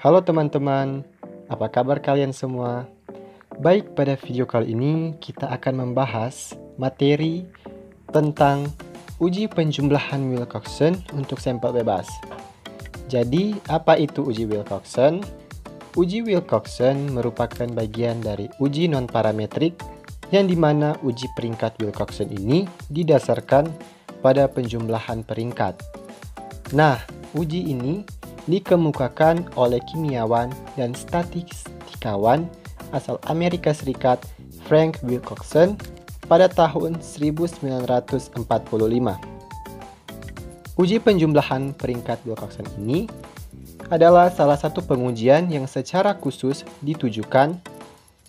Halo teman-teman, apa kabar kalian semua? Baik, pada video kali ini kita akan membahas materi tentang uji penjumlahan Wilcoxon untuk sampel bebas. Jadi, apa itu uji Wilcoxon? Uji Wilcoxon merupakan bagian dari uji non-parametrik yang dimana uji peringkat Wilcoxon ini didasarkan pada penjumlahan peringkat. Nah, uji ini dikemukakan oleh kimiawan dan statistikawan asal Amerika Serikat Frank Wilcoxon pada tahun 1945. Uji penjumlahan peringkat Wilcoxon ini adalah salah satu pengujian yang secara khusus ditujukan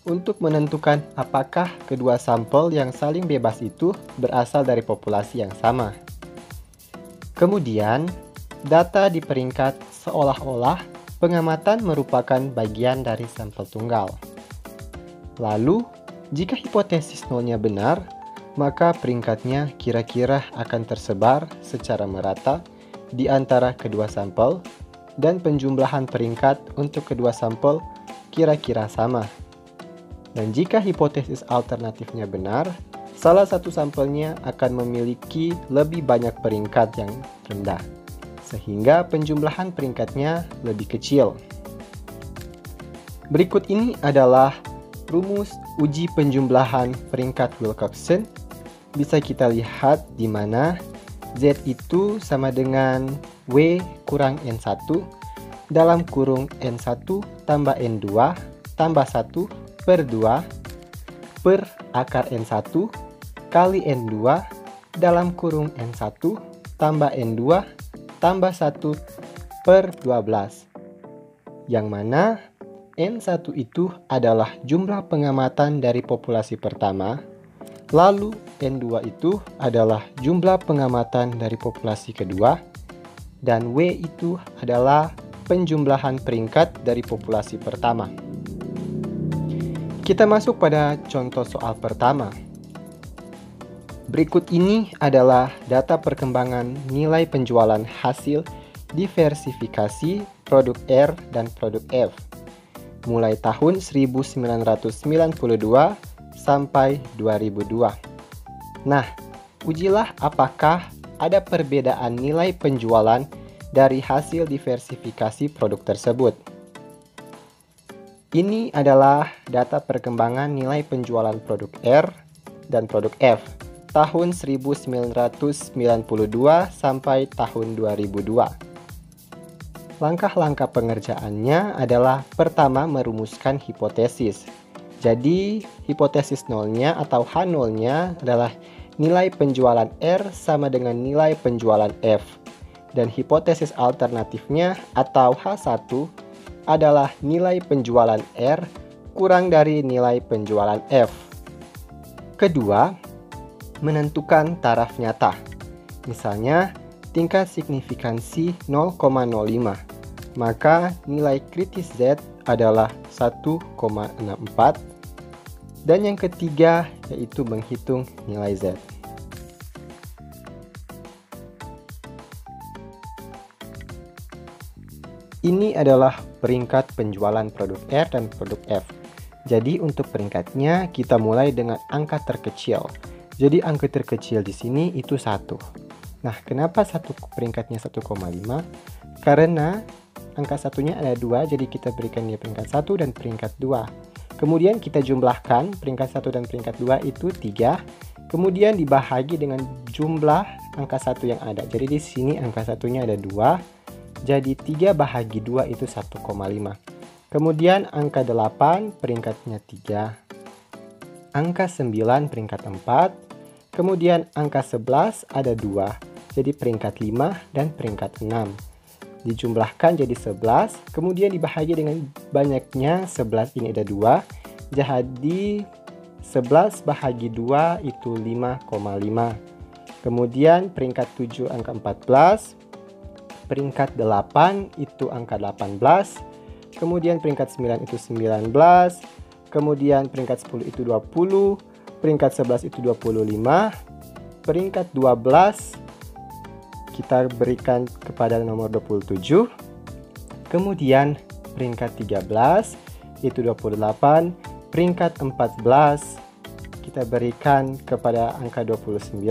untuk menentukan apakah kedua sampel yang saling bebas itu berasal dari populasi yang sama. Kemudian, data di peringkat seolah-olah pengamatan merupakan bagian dari sampel tunggal. Lalu, jika hipotesis nolnya benar, maka peringkatnya kira-kira akan tersebar secara merata di antara kedua sampel dan penjumlahan peringkat untuk kedua sampel kira-kira sama. Dan jika hipotesis alternatifnya benar, salah satu sampelnya akan memiliki lebih banyak peringkat yang rendah, sehingga penjumlahan peringkatnya lebih kecil. Berikut ini adalah rumus uji penjumlahan peringkat Wilcoxon. Bisa kita lihat di mana Z itu sama dengan W kurang N1 dalam kurung N1 tambah N2 tambah 1 per 2 per akar N1 kali N2 dalam kurung N1 tambah N2 tambah 1 per 12, yang mana N1 itu adalah jumlah pengamatan dari populasi pertama, lalu N2 itu adalah jumlah pengamatan dari populasi kedua, dan W itu adalah penjumlahan peringkat dari populasi pertama. Kita masuk pada contoh soal pertama. Berikut ini adalah data perkembangan nilai penjualan hasil diversifikasi produk R dan produk F mulai tahun 1992 sampai 2002. Nah, ujilah apakah ada perbedaan nilai penjualan dari hasil diversifikasi produk tersebut. Ini adalah data perkembangan nilai penjualan produk R dan produk F tahun 1992 sampai tahun 2002. Langkah-langkah pengerjaannya adalah pertama merumuskan hipotesis. Jadi, hipotesis nolnya atau H0-nya adalah nilai penjualan R sama dengan nilai penjualan F. Dan hipotesis alternatifnya atau H1 adalah nilai penjualan R kurang dari nilai penjualan F. Kedua, menentukan taraf nyata. Misalnya, tingkat signifikansi 0,05. Maka nilai kritis Z adalah 1,64. Dan yang ketiga yaitu menghitung nilai Z. Ini adalah peringkat penjualan produk R dan produk F. Jadi untuk peringkatnya kita mulai dengan angka terkecil. Jadi angka terkecil di sini itu 1. Nah, kenapa peringkatnya 1,5? Karena angka satunya ada 2, jadi kita berikan dia peringkat 1 dan peringkat 2. Kemudian kita jumlahkan peringkat 1 dan peringkat 2 itu 3. Kemudian dibahagi dengan jumlah angka 1 yang ada. Jadi di sini angka satunya ada 2. Jadi 3 bahagi 2 itu 1,5. Kemudian angka 8 peringkatnya 3. Angka 9 peringkat 4. Kemudian angka 11 ada 2. Jadi peringkat 5 dan peringkat 6. Dijumlahkan jadi 11. Kemudian dibahagi dengan banyaknya 11 ini ada 2. Jadi 11 bahagi 2 itu 5,5. Kemudian peringkat 7 angka 14. Peringkat 8 itu angka 18. Kemudian peringkat 9 itu 19. Kemudian peringkat 10 itu 20. Peringkat 11 itu 25. Peringkat 12 kita berikan kepada nomor 27. Kemudian peringkat 13 itu 28, peringkat 14 kita berikan kepada angka 29,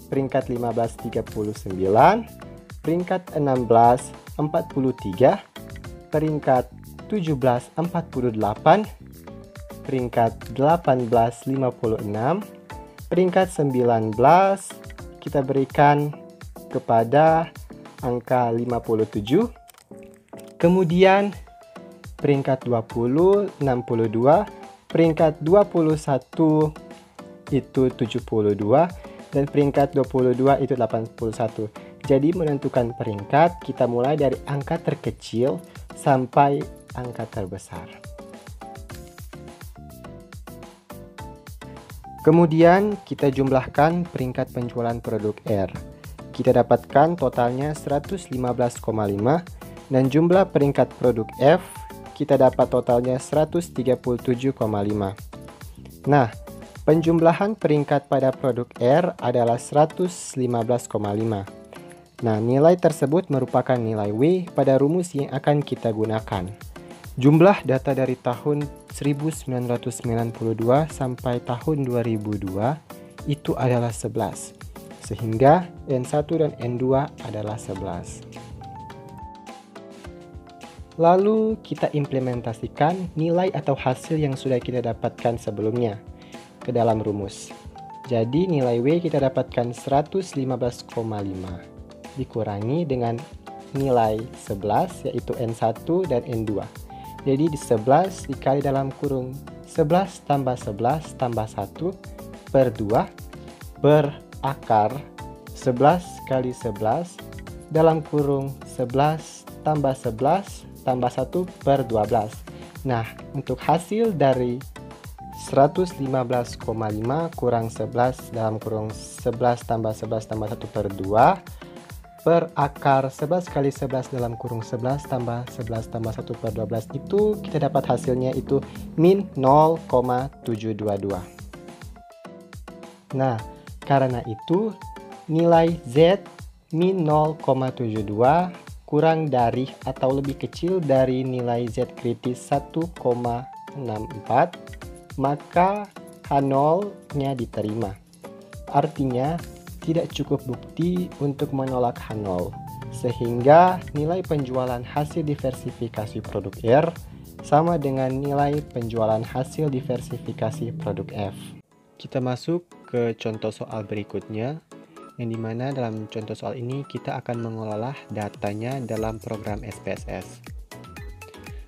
peringkat 15 39, peringkat 16 43, peringkat 17 48, peringkat 18 56, peringkat 19 kita berikan kepada angka 57, kemudian peringkat 20 62, peringkat 21 itu 72, dan peringkat 22 itu 81. Jadi menentukan peringkat kita mulai dari angka terkecil sampai angka terbesar. Kemudian kita jumlahkan peringkat penjualan produk R. Kita dapatkan totalnya 115,5, dan jumlah peringkat produk F kita dapat totalnya 137,5. Nah, penjumlahan peringkat pada produk R adalah 115,5. Nah, nilai tersebut merupakan nilai W pada rumus yang akan kita gunakan. Jumlah data dari tahun 1992 sampai tahun 2002 itu adalah 11. Sehingga N1 dan N2 adalah 11. Lalu kita implementasikan nilai atau hasil yang sudah kita dapatkan sebelumnya ke dalam rumus. Jadi nilai W kita dapatkan 115,5 dikurangi dengan nilai 11 yaitu N1 dan N2. Jadi di 11 dikali dalam kurung 11 tambah 11 tambah 1 per 2 berakar 11 kali 11 dalam kurung 11 tambah 11 tambah 1 per 12. Nah, untuk hasil dari 115,5 kurang 11 dalam kurung 11 tambah 11 tambah 1 per 2 per akar 11 kali 11 dalam kurung 11 tambah 11 tambah 1 per 12 itu kita dapat hasilnya itu min 0,722. Nah, karena itu nilai Z min 0,72 kurang dari atau lebih kecil dari nilai Z kritis 1,64, maka H0-nya diterima. Artinya, tidak cukup bukti untuk menolak H0, sehingga nilai penjualan hasil diversifikasi produk R sama dengan nilai penjualan hasil diversifikasi produk F. Kita masuk ke contoh soal berikutnya, yang dimana dalam contoh soal ini kita akan mengolah datanya dalam program SPSS.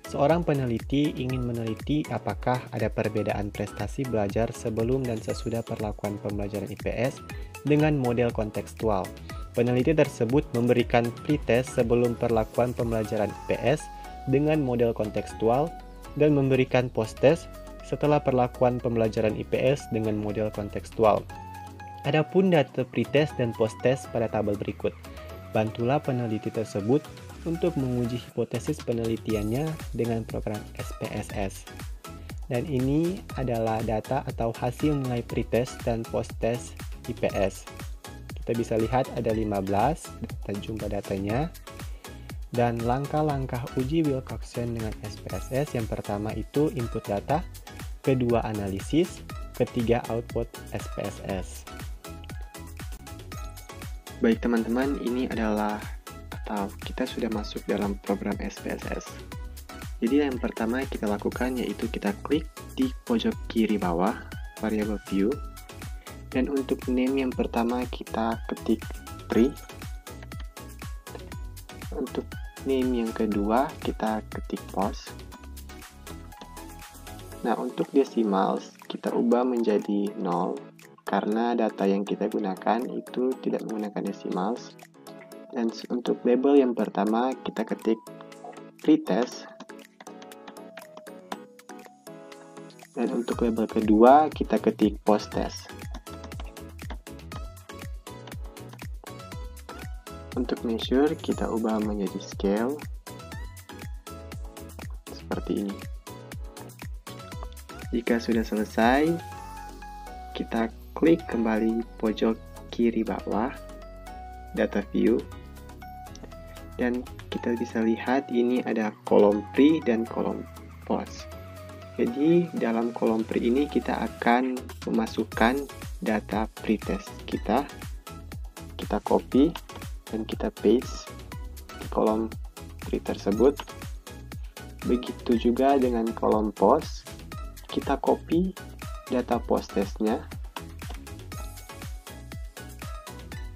Seorang peneliti ingin meneliti apakah ada perbedaan prestasi belajar sebelum dan sesudah perlakuan pembelajaran IPS dengan model kontekstual. Peneliti tersebut memberikan pretest sebelum perlakuan pembelajaran IPS dengan model kontekstual dan memberikan posttest setelah perlakuan pembelajaran IPS dengan model kontekstual. Adapun data pretest dan posttest pada tabel berikut. Bantulah peneliti tersebut untuk menguji hipotesis penelitiannya dengan program SPSS. Dan ini adalah data atau hasil nilai pretest dan posttest IPS. Kita bisa lihat ada 15 dan jumlah datanya. Dan langkah-langkah uji Wilcoxon dengan SPSS yang pertama itu input data, kedua analisis, ketiga output SPSS. Baik teman-teman, ini adalah atau kita sudah masuk dalam program SPSS. Jadi yang pertama kita lakukan yaitu kita klik di pojok kiri bawah variable view, dan untuk name yang pertama kita ketik tree. Untuk name yang kedua kita ketik post. Nah, untuk decimals kita ubah menjadi 0 karena data yang kita gunakan itu tidak menggunakan decimals. Dan untuk label yang pertama kita ketik pretest. Dan untuk label kedua kita ketik posttest. Untuk measure kita ubah menjadi scale seperti ini. Jika sudah selesai, kita klik kembali pojok kiri bawah data view. Dan kita bisa lihat ini ada kolom pre dan kolom post. Jadi dalam kolom pre ini kita akan memasukkan data pretest kita copy dan kita paste di kolom pre tersebut. Begitu juga dengan kolom post, kita copy data post testnya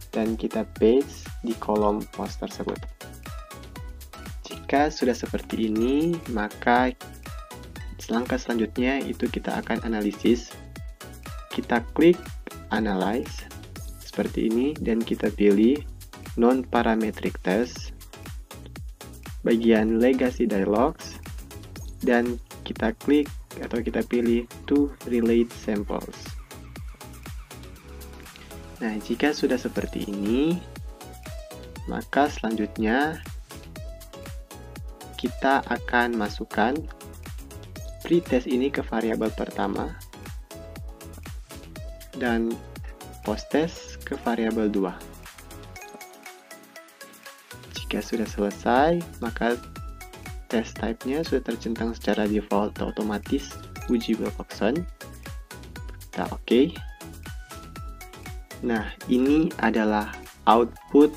dan kita paste di kolom post tersebut. Jika sudah seperti ini, maka langkah selanjutnya itu kita akan analisis. Kita klik analyze seperti ini dan kita pilih non-parametric test, bagian legacy dialogs, dan kita klik atau kita pilih to relate samples. Nah, jika sudah seperti ini, maka selanjutnya kita akan masukkan pretest ini ke variabel pertama dan posttest ke variabel 2. Jika sudah selesai, maka test type-nya sudah tercentang secara default atau otomatis uji Wilcoxon. Kita oke. Nah, ini adalah output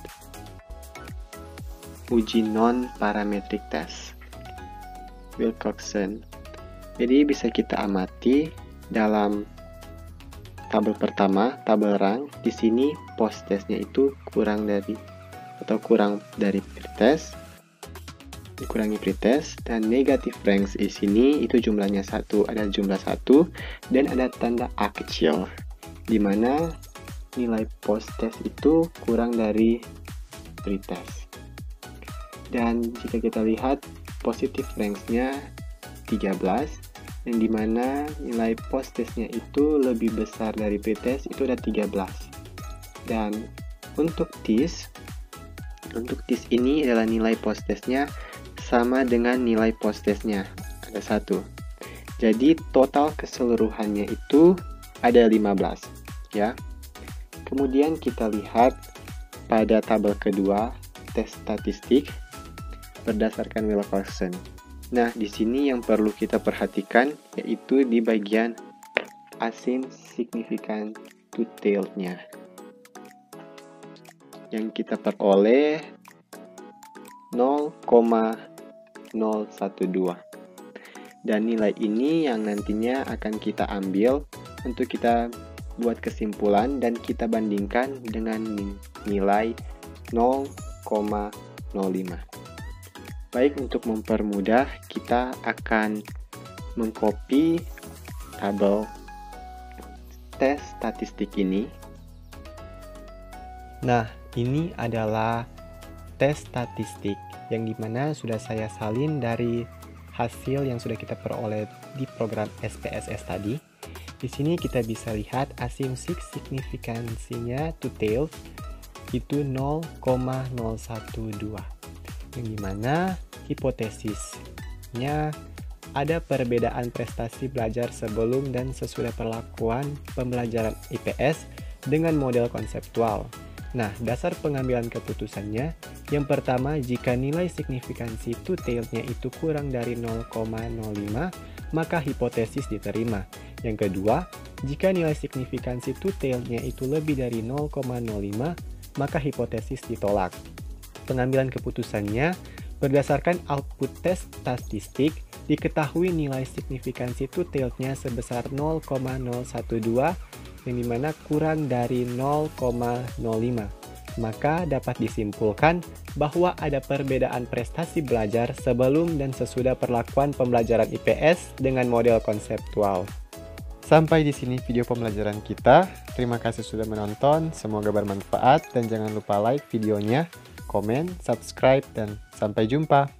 uji non-parametric test Wilcoxon. Jadi bisa kita amati dalam tabel pertama, tabel rank. Di sini post testnya itu kurang dari pretest, dikurangi pretest, dan negative ranks di sini itu jumlahnya 1, ada jumlah 1 dan ada tanda A kecil, di mana nilai post test itu kurang dari pretest. Dan jika kita lihat positive ranks-nya 13, yang dimana nilai post testnya itu lebih besar dari pretest, itu ada 13. Dan untuk TIS ini adalah nilai post testnya sama dengan nilai post testnya, ada 1. Jadi total keseluruhannya itu ada 15, ya. Kemudian kita lihat pada tabel kedua, tes statistik berdasarkan Wilcoxon. Nah, di sini yang perlu kita perhatikan yaitu di bagian asymptotic significant to tail-nya. Yang kita peroleh 0,012. Dan nilai ini yang nantinya akan kita ambil untuk kita buat kesimpulan dan kita bandingkan dengan nilai 0,05. Baik, untuk mempermudah, kita akan mengcopy tabel tes statistik ini. Nah, ini adalah tes statistik yang dimana sudah saya salin dari hasil yang sudah kita peroleh di program SPSS tadi. Di sini kita bisa lihat asymptotic signifikansinya to tail itu 0,012. Yang dimana hipotesisnya ada perbedaan prestasi belajar sebelum dan sesudah perlakuan pembelajaran IPS dengan model konseptual. Nah, dasar pengambilan keputusannya, yang pertama, jika nilai signifikansi to tail-nya itu kurang dari 0,05, maka hipotesis diterima. Yang kedua, jika nilai signifikansi to tail-nya itu lebih dari 0,05, maka hipotesis ditolak. Pengambilan keputusannya berdasarkan output tes statistik, diketahui nilai signifikansi to tail-nya sebesar 0,012 yang dimana kurang dari 0,05. Maka dapat disimpulkan bahwa ada perbedaan prestasi belajar sebelum dan sesudah perlakuan pembelajaran IPS dengan model konseptual. Sampai di sini video pembelajaran kita. Terima kasih sudah menonton, semoga bermanfaat dan jangan lupa like videonya, komen, subscribe, dan sampai jumpa.